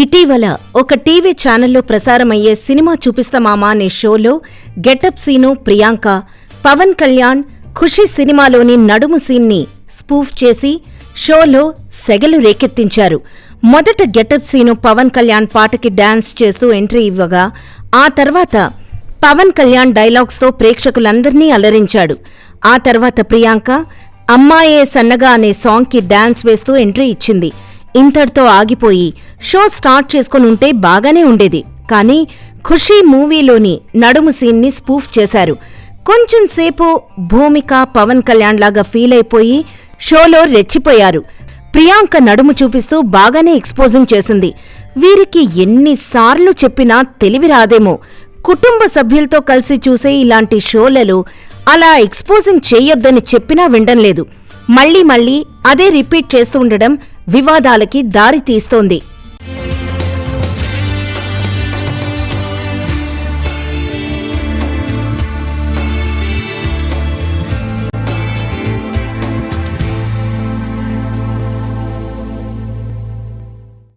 ఇటీవల ఒక టీవీ ఛానల్లో ప్రసారమయ్యే సినిమా చూపిస్తామామా అనే షోలో గెటప్ సీను ప్రియాంక, పవన్ కళ్యాణ్ ఖుషీ సినిమాలోని నడుము సీన్ని స్పూఫ్ చేసి షోలో సెగలు రేకెత్తించారు. మొదట గెటప్ సీను పవన్ కళ్యాణ్ పాటకి డాన్స్ చేస్తూ ఎంట్రీ ఇవ్వగా, ఆ తర్వాత పవన్ కళ్యాణ్ డైలాగ్స్తో ప్రేక్షకులందర్నీ అలరించాడు. ఆ తర్వాత ప్రియాంక అమ్మాయే సన్నగా అనే సాంగ్కి డాన్స్ వేస్తూ ఎంట్రీ ఇచ్చింది. ఇంతటితో ఆగిపోయి షో స్టార్ట్ చేసుకునుంటే బాగానే ఉండేది. కానీ ఖుషీ మూవీలోని నడుము సీన్ని స్పూఫ్ చేశారు. కొంచెం సేపు భూమిక పవన్ కళ్యాణ్ లాగా ఫీల్ అయిపోయి షోలో రెచ్చిపోయారు. ప్రియాంక నడుము చూపిస్తూ బాగానే ఎక్స్పోజింగ్ చేసింది. వీరికి ఎన్నిసార్లు చెప్పినా తెలివి రాదేమో. కుటుంబ సభ్యులతో కలిసి చూసే ఇలాంటి షోలలో అలా ఎక్స్పోజింగ్ చేయొద్దని చెప్పినా వినడం లేదు. మళ్లీ అదే రిపీట్ చేస్తూ ఉండడం వివాదాలకి దారి తీస్తోంది.